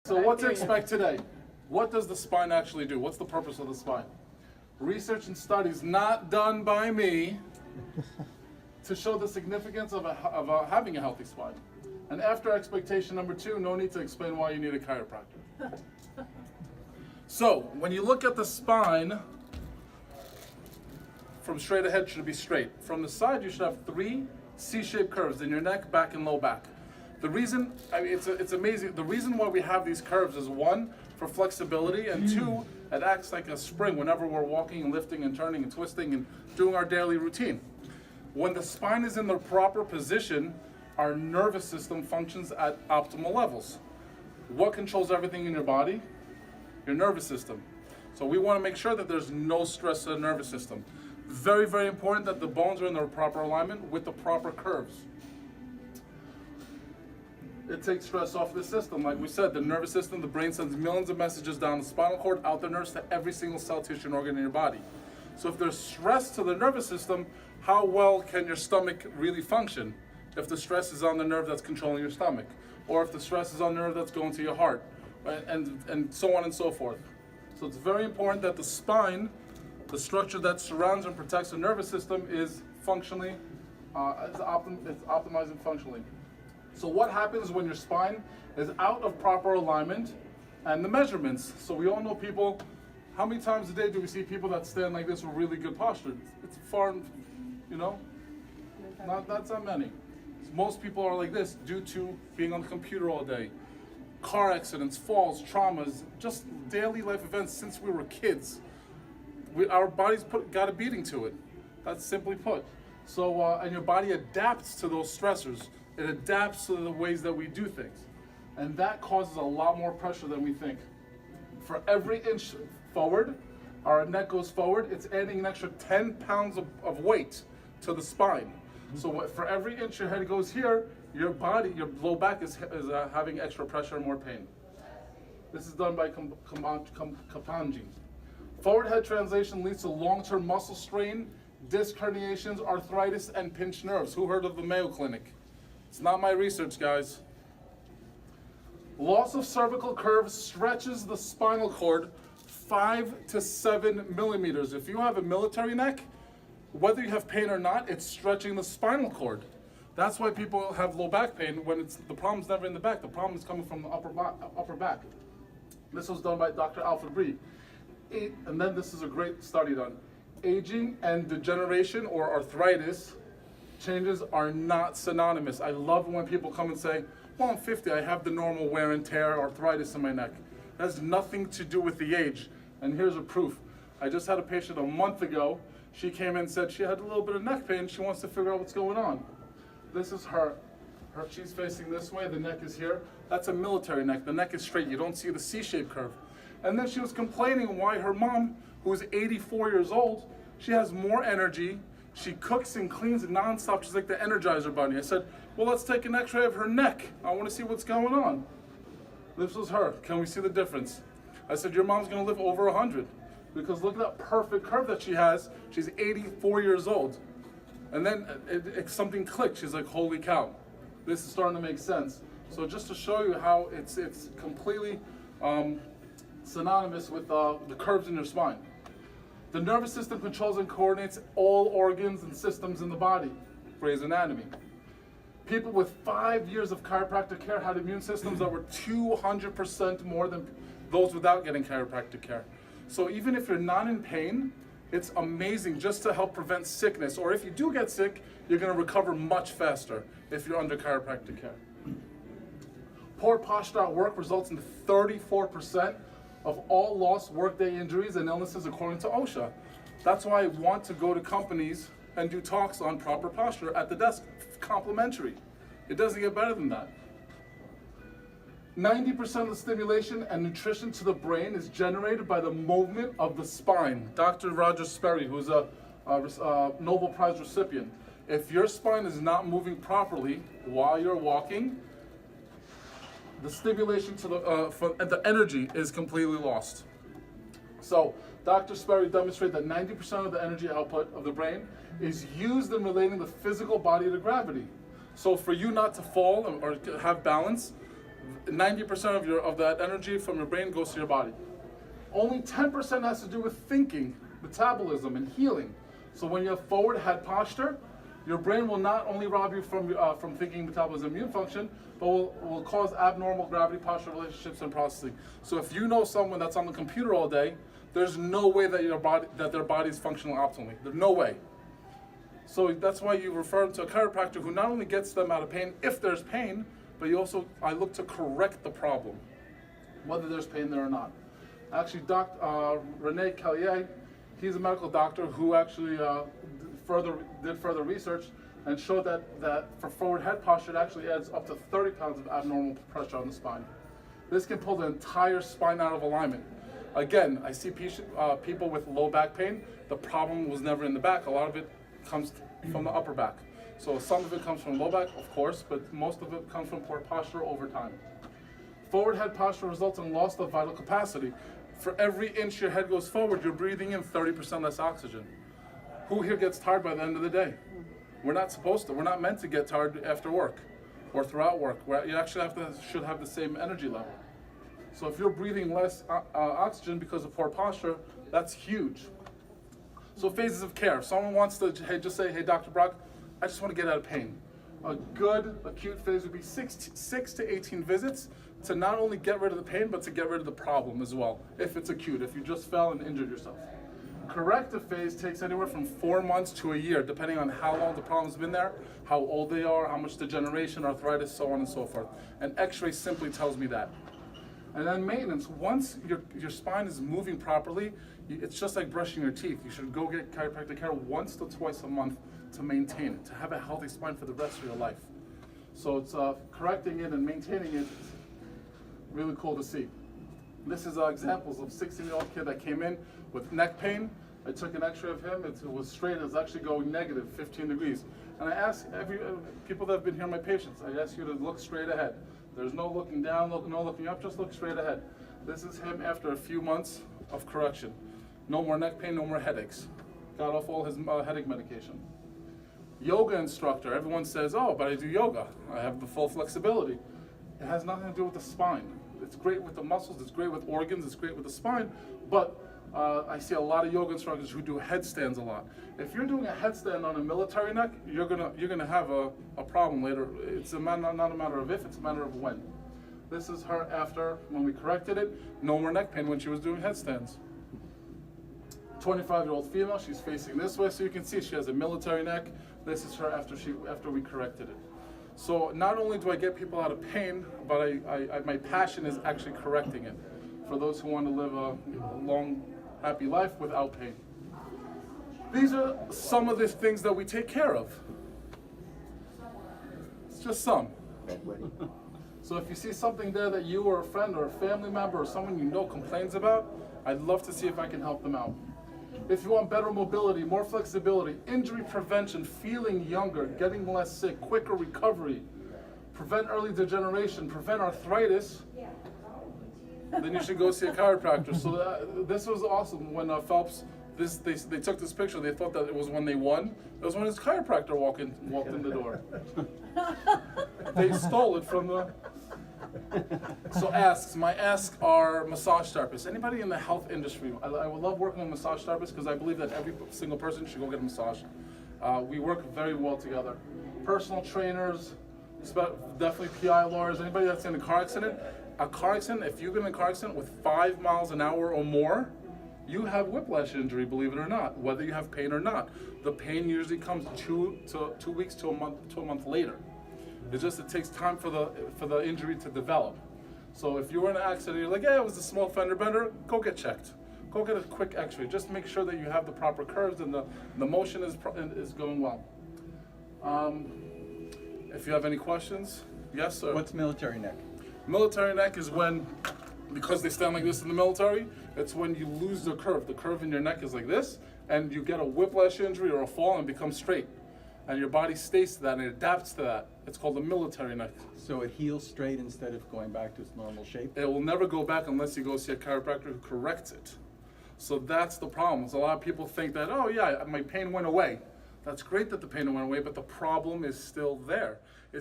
So what to expect today? What does the spine actually do? What's the purpose of the spine? Research and studies not done by me to show the significance of having a healthy spine. And after expectation number 2, no need to explain why you need a chiropractor. So when you look at the spine, from straight ahead should be straight. From the side, you should have 3 C-shaped curves in your neck, back, and low back. The reason, it's amazing. The reason why we have these curves is 1, for flexibility, and 2, it acts like a spring whenever we're walking and lifting and turning and twisting and doing our daily routine. When the spine is in the proper position, our nervous system functions at optimal levels. What controls everything in your body? Your nervous system. So we want to make sure that there's no stress to the nervous system. Very, very important that the bones are in their proper alignment with the proper curves. It takes stress off the system. Like we said, the nervous system, the brain sends millions of messages down the spinal cord, out the nerves to every single cell, tissue, and organ in your body. So if there's stress to the nervous system, how well can your stomach really function? If the stress is on the nerve that's controlling your stomach, or if the stress is on the nerve that's going to your heart, and so on and so forth. So it's very important that the spine, the structure that surrounds and protects the nervous system, is functionally, it's optimizing functionally. So what happens when your spine is out of proper alignment and the measurements? So we all know people, how many times a day do we see people that stand like this with really good posture? It's far, you know, not that many. Most people are like this due to being on the computer all day. Car accidents, falls, traumas, just daily life events since we were kids. Our bodies got a beating to it. That's simply put. So, and your body adapts to those stressors. It adapts to the ways that we do things. And that causes a lot more pressure than we think. For every inch forward, our neck goes forward, it's adding an extra 10 pounds of weight to the spine. So for every inch your head goes here, your body, your low back is having extra pressure and more pain. This is done by Kapanji. Forward head translation leads to long-term muscle strain, disc herniations, arthritis, and pinched nerves. Who heard of the Mayo Clinic? It's not my research, guys. Loss of cervical curve stretches the spinal cord 5 to 7 millimeters. If you have a military neck, whether you have pain or not, it's stretching the spinal cord. That's why people have low back pain when the problem's never in the back. The problem is coming from the upper back. This was done by Dr. Alfred Bree. And then this is a great study done. Aging and degeneration or arthritis changes are not synonymous. I love when people come and say, well, I'm 50, I have the normal wear and tear, arthritis in my neck. It has nothing to do with the age. And here's a proof. I just had a patient a month ago. She came in and said she had a little bit of neck pain. She wants to figure out what's going on. This is her. She's facing this way, the neck is here. That's a military neck. The neck is straight. You don't see the C-shaped curve. And then she was complaining why her mom, who is 84 years old, she has more energy. She cooks and cleans nonstop. She's like the Energizer Bunny. I said, well, let's take an x-ray of her neck. I want to see what's going on. This was her. Can we see the difference? I said, your mom's going to live over 100. Because look at that perfect curve that she has. She's 84 years old. And then something clicked. She's like, holy cow. This is starting to make sense. So just to show you how it's completely synonymous with the curves in your spine. The nervous system controls and coordinates all organs and systems in the body. Gray's Anatomy. People with 5 years of chiropractic care had immune systems that were 200% more than those without getting chiropractic care. So even if you're not in pain, it's amazing just to help prevent sickness. Or if you do get sick, you're going to recover much faster if you're under chiropractic care. Poor posture at work results in 34% of all lost workday injuries and illnesses according to OSHA. That's why I want to go to companies and do talks on proper posture at the desk, complimentary. It doesn't get better than that. 90% of the stimulation and nutrition to the brain is generated by the movement of the spine. Dr. Roger Sperry, who's a Nobel Prize recipient. If your spine is not moving properly while you're walking, the stimulation to the energy is completely lost. So Dr. Sperry demonstrated that 90% of the energy output of the brain is used in relating the physical body to gravity. So for you not to fall or have balance, 90% of that energy from your brain goes to your body. Only 10% has to do with thinking, metabolism, and healing. So when you have forward head posture, your brain will not only rob you from thinking, metabolism, immune function, but will cause abnormal gravity, posture, relationships, and processing. So if you know someone that's on the computer all day, there's no way that their body is functioning optimally. There's no way. So that's why you refer them to a chiropractor who not only gets them out of pain, if there's pain, but I look to correct the problem, whether there's pain there or not. Actually, Rene Callier, he's a medical doctor who actually did further research and showed that for forward head posture, it actually adds up to 30 pounds of abnormal pressure on the spine. This can pull the entire spine out of alignment. Again, I see people with low back pain. The problem was never in the back. A lot of it comes from the upper back. So some of it comes from low back, of course, but most of it comes from poor posture over time. Forward head posture results in loss of vital capacity. For every inch your head goes forward, you're breathing in 30% less oxygen. Who here gets tired by the end of the day? We're not supposed to. We're not meant to get tired after work or throughout work. You actually should have the same energy level. So if you're breathing less oxygen because of poor posture, that's huge. So phases of care. If someone wants to just say, hey, Dr. Barak, I just want to get out of pain. A good acute phase would be 6 to 18 visits to not only get rid of the pain, but to get rid of the problem as well, if it's acute, if you just fell and injured yourself. Corrective phase takes anywhere from 4 months to a year, depending on how long the problem's been there, how old they are, how much degeneration, arthritis, so on and so forth. And X-ray simply tells me that. And then maintenance. Once your spine is moving properly, it's just like brushing your teeth. You should go get chiropractic care once to twice a month to maintain it, to have a healthy spine for the rest of your life. So it's correcting it and maintaining it, really cool to see. This is examples of a 16-year-old kid that came in with neck pain. I took an x-ray of him. It was straight. It was actually going negative 15 degrees. And I ask people that have been here, my patients, I ask you to look straight ahead. There's no looking down, no looking up, just look straight ahead. This is him after a few months of correction. No more neck pain, no more headaches. Got off all his headache medication. Yoga instructor, everyone says, oh, but I do yoga. I have the full flexibility. It has nothing to do with the spine. It's great with the muscles, it's great with organs, it's great with the spine, but I see a lot of yoga instructors who do headstands a lot. If you're doing a headstand on a military neck, you're gonna have a problem later. It's not a matter of if, it's a matter of when. This is her after, when we corrected it, no more neck pain when she was doing headstands. 25-year-old female, she's facing this way, so you can see she has a military neck. This is her after we corrected it. So not only do I get people out of pain, but my passion is actually correcting it for those who want to live a long, happy life without pain. These are some of the things that we take care of. It's just some. So if you see something there that you or a friend or a family member or someone you know complains about, I'd love to see if I can help them out. If you want better mobility, more flexibility, injury prevention, feeling younger, getting less sick, quicker recovery, prevent early degeneration, prevent arthritis, then you should go see a chiropractor. So this was awesome when Phelps, they took this picture, they thought that it was when they won. It was when his chiropractor walked in the door. They stole it from the... So asks, my asks are massage therapists. Anybody in the health industry, I would love working with massage therapists because I believe that every single person should go get a massage. We work very well together. Personal trainers, definitely PI lawyers, anybody that's in a car accident. A car accident, if you get in a car accident with 5 miles an hour or more, you have whiplash injury, believe it or not, whether you have pain or not. The pain usually comes 2 weeks to a month later. It's just, it takes time for the injury to develop. So if you were in an accident, you're like, yeah, it was a small fender bender, go get checked. Go get a quick x-ray. Just make sure that you have the proper curves and the motion is going well. If you have any questions, yes, sir. What's military neck? Military neck is when, because they stand like this in the military, it's when you lose the curve. The curve in your neck is like this, and you get a whiplash injury or a fall and become straight. And your body stays to that and it adapts to that. It's called the military neck. So it heals straight instead of going back to its normal shape? It will never go back unless you go see a chiropractor who corrects it. So that's the problem. So a lot of people think that, oh yeah, my pain went away. That's great that the pain went away, but the problem is still there.